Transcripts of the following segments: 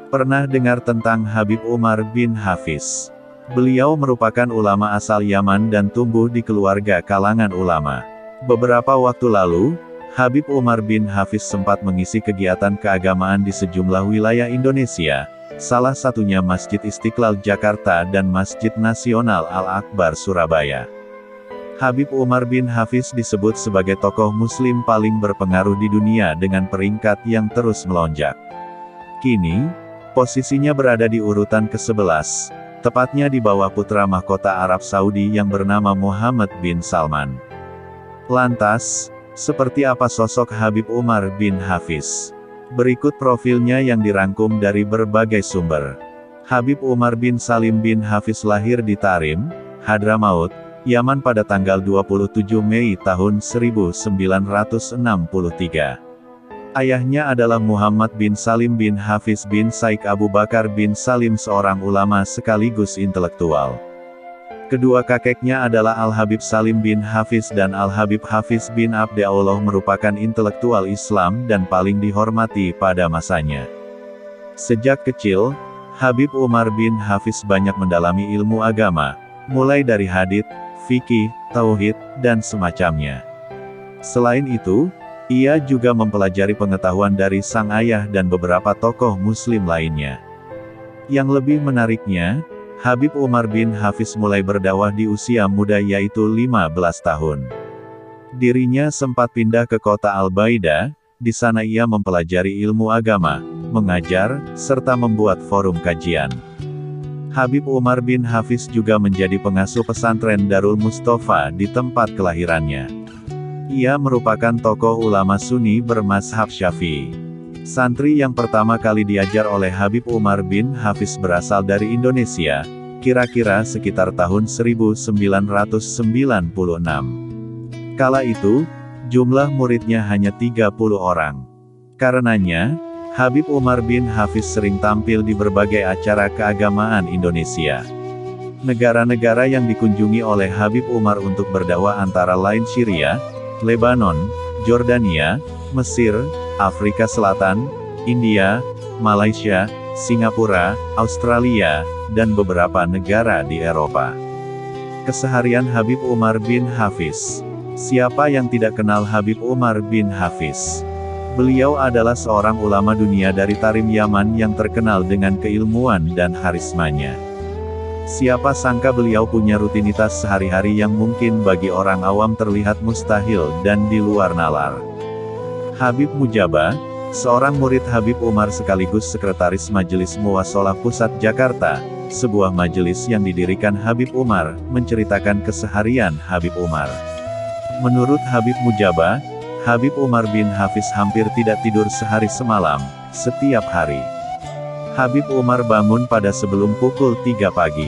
Pernah dengar tentang Habib Umar bin Hafiz? Beliau merupakan ulama asal Yaman dan tumbuh di keluarga kalangan ulama. Beberapa waktu lalu, Habib Umar bin Hafiz sempat mengisi kegiatan keagamaan di sejumlah wilayah Indonesia, salah satunya Masjid Istiqlal Jakarta dan Masjid Nasional Al-Akbar Surabaya. Habib Umar bin Hafiz disebut sebagai tokoh muslim paling berpengaruh di dunia dengan peringkat yang terus melonjak. Kini, posisinya berada di urutan ke-11, tepatnya di bawah putra mahkota Arab Saudi yang bernama Muhammad bin Salman. Lantas, seperti apa sosok Habib Umar bin Hafiz? Berikut profilnya yang dirangkum dari berbagai sumber. Habib Umar bin Salim bin Hafiz lahir di Tarim, Hadramaut, Yaman pada tanggal 27 Mei tahun 1963. Ayahnya adalah Muhammad bin Salim bin Hafiz bin Saik Abu Bakar bin Salim, seorang ulama sekaligus intelektual. Kedua kakeknya adalah Al-Habib Salim bin Hafiz dan Al-Habib Hafiz bin Abdullah, merupakan intelektual Islam dan paling dihormati pada masanya. Sejak kecil, Habib Umar bin Hafiz banyak mendalami ilmu agama, mulai dari hadits, fikih, tauhid, dan semacamnya. Selain itu, ia juga mempelajari pengetahuan dari sang ayah dan beberapa tokoh muslim lainnya. Yang lebih menariknya, Habib Umar bin Hafiz mulai berdakwah di usia muda, yaitu 15 tahun. Dirinya sempat pindah ke kota Al-Baida, di sana ia mempelajari ilmu agama, mengajar, serta membuat forum kajian. Habib Umar bin Hafiz juga menjadi pengasuh pesantren Darul Mustafa di tempat kelahirannya. Ia merupakan tokoh ulama Sunni bermazhab Syafi'i. Santri yang pertama kali diajar oleh Habib Umar bin Hafiz berasal dari Indonesia, kira-kira sekitar tahun 1996. Kala itu, jumlah muridnya hanya 30 orang. Karenanya, Habib Umar bin Hafiz sering tampil di berbagai acara keagamaan Indonesia. Negara-negara yang dikunjungi oleh Habib Umar untuk berdakwah antara lain Syria, Lebanon, Jordania, Mesir, Afrika Selatan, India, Malaysia, Singapura, Australia, dan beberapa negara di Eropa. Keseharian Habib Umar bin Hafiz. Siapa yang tidak kenal Habib Umar bin Hafiz? Beliau adalah seorang ulama dunia dari Tarim, Yaman yang terkenal dengan keilmuan dan harismanya. Siapa sangka beliau punya rutinitas sehari-hari yang mungkin bagi orang awam terlihat mustahil dan di luar nalar. Habib Mujaba, seorang murid Habib Umar sekaligus sekretaris Majelis Muwasalah Pusat Jakarta, sebuah majelis yang didirikan Habib Umar, menceritakan keseharian Habib Umar. Menurut Habib Mujaba, Habib Umar bin Hafiz hampir tidak tidur sehari semalam, setiap hari. Habib Umar bangun pada sebelum pukul 3 pagi.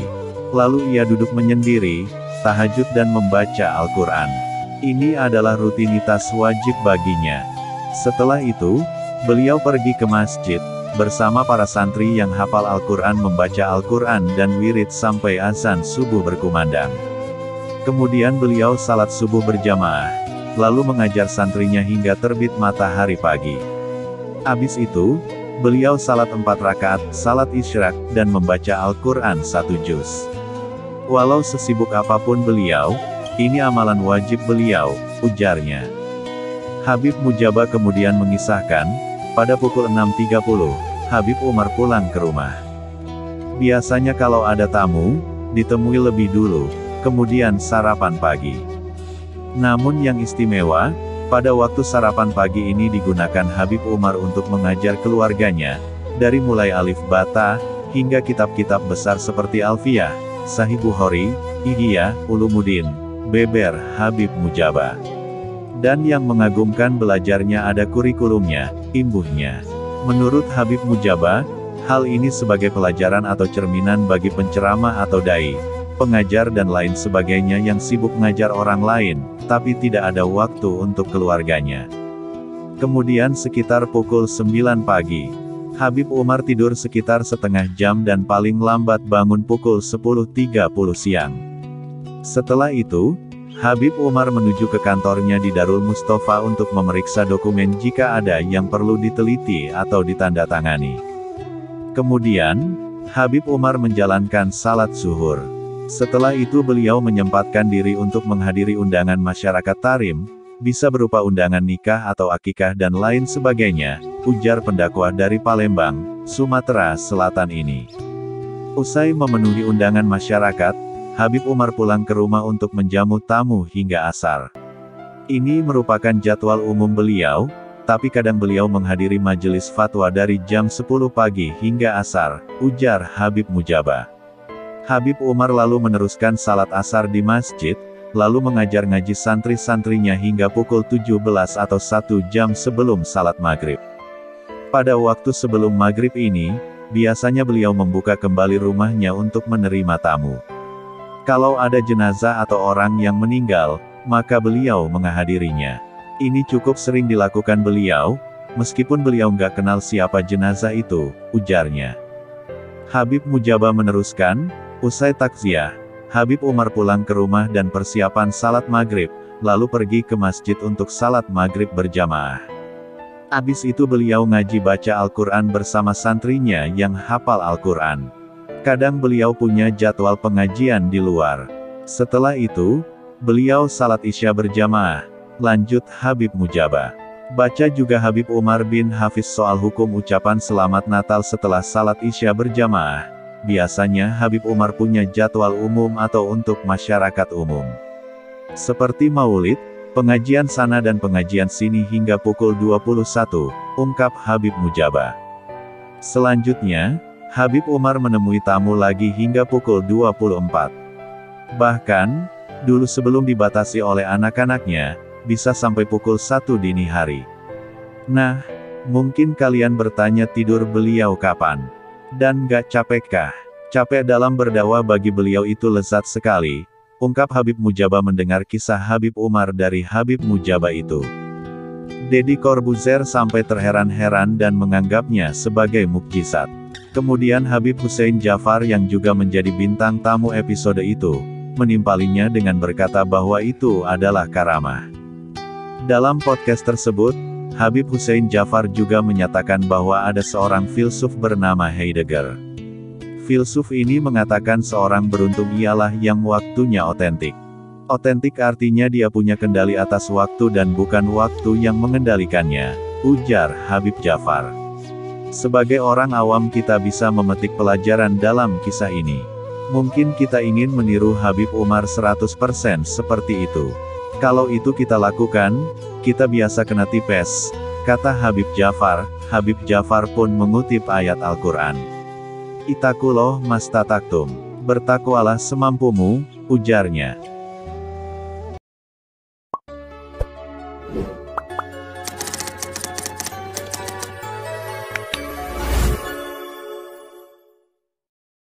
Lalu ia duduk menyendiri, tahajud dan membaca Al-Quran. Ini adalah rutinitas wajib baginya. Setelah itu, beliau pergi ke masjid, bersama para santri yang hafal Al-Quran membaca Al-Quran dan wirid sampai azan subuh berkumandang. Kemudian beliau salat subuh berjamaah, lalu mengajar santrinya hingga terbit matahari pagi. Habis itu, beliau salat 4 rakaat, salat isyraq, dan membaca Al-Quran 1 juz. Walau sesibuk apapun beliau, ini amalan wajib beliau, ujarnya. Habib Mujaba kemudian mengisahkan, pada pukul 6.30, Habib Umar pulang ke rumah. Biasanya kalau ada tamu, ditemui lebih dulu, kemudian sarapan pagi. Namun yang istimewa, pada waktu sarapan pagi ini digunakan Habib Umar untuk mengajar keluarganya, dari mulai alif bata, hingga kitab-kitab besar seperti Alfiyah, Sahih Bukhari, Ihya Ulumuddin, beber Habib Mujaba. Dan yang mengagumkan belajarnya ada kurikulumnya, imbuhnya. Menurut Habib Mujaba, hal ini sebagai pelajaran atau cerminan bagi penceramah atau dai, pengajar dan lain sebagainya yang sibuk mengajar orang lain, tapi tidak ada waktu untuk keluarganya. Kemudian sekitar pukul 9 pagi, Habib Umar tidur sekitar setengah jam dan paling lambat bangun pukul 10.30 siang. Setelah itu, Habib Umar menuju ke kantornya di Darul Mustafa untuk memeriksa dokumen jika ada yang perlu diteliti atau ditandatangani. Kemudian, Habib Umar menjalankan salat zuhur. Setelah itu beliau menyempatkan diri untuk menghadiri undangan masyarakat Tarim, bisa berupa undangan nikah atau akikah dan lain sebagainya, ujar pendakwah dari Palembang, Sumatera Selatan ini. Usai memenuhi undangan masyarakat, Habib Umar pulang ke rumah untuk menjamu tamu hingga asar. Ini merupakan jadwal umum beliau, tapi kadang beliau menghadiri majelis fatwa dari jam 10 pagi hingga asar, ujar Habib Mujaba. Habib Umar lalu meneruskan salat asar di masjid, lalu mengajar ngaji santri-santrinya hingga pukul 17 atau 1 jam sebelum salat maghrib. Pada waktu sebelum maghrib ini, biasanya beliau membuka kembali rumahnya untuk menerima tamu. Kalau ada jenazah atau orang yang meninggal, maka beliau menghadirinya. Ini cukup sering dilakukan beliau, meskipun beliau nggak kenal siapa jenazah itu, ujarnya. Habib Mujaba meneruskan, usai takziah, Habib Umar pulang ke rumah dan persiapan salat maghrib, lalu pergi ke masjid untuk salat maghrib berjamaah. Habis itu beliau ngaji baca Al-Quran bersama santrinya yang hafal Al-Quran. Kadang beliau punya jadwal pengajian di luar. Setelah itu, beliau salat isya berjamaah, lanjut Habib Mujaba. Baca juga Habib Umar bin Hafiz soal hukum ucapan selamat Natal setelah salat isya berjamaah. Biasanya Habib Umar punya jadwal umum atau untuk masyarakat umum. Seperti Maulid, pengajian sana dan pengajian sini hingga pukul 21, ungkap Habib Mujaba. Selanjutnya, Habib Umar menemui tamu lagi hingga pukul 24. Bahkan, dulu sebelum dibatasi oleh anak-anaknya, bisa sampai pukul 1 dini hari. Nah, mungkin kalian bertanya tidur beliau kapan? Dan gak capekkah? Capek dalam berdakwah bagi beliau itu lezat sekali, ungkap Habib Mujaba mendengar kisah Habib Umar dari Habib Mujaba itu. Deddy Corbuzier sampai terheran-heran dan menganggapnya sebagai mukjizat. Kemudian Habib Hussein Jafar yang juga menjadi bintang tamu episode itu, menimpalinya dengan berkata bahwa itu adalah karamah. Dalam podcast tersebut, Habib Hussein Jafar juga menyatakan bahwa ada seorang filsuf bernama Heidegger. Filsuf ini mengatakan seorang beruntung ialah yang waktunya otentik. Otentik artinya dia punya kendali atas waktu dan bukan waktu yang mengendalikannya, ujar Habib Jafar. Sebagai orang awam kita bisa memetik pelajaran dalam kisah ini. Mungkin kita ingin meniru Habib Umar 100% seperti itu. Kalau itu kita lakukan, kita biasa kena tipes, kata Habib Jafar. Habib Jafar pun mengutip ayat Al-Quran. Itaqullaha mastata'tum. Bertakwalah semampumu, ujarnya.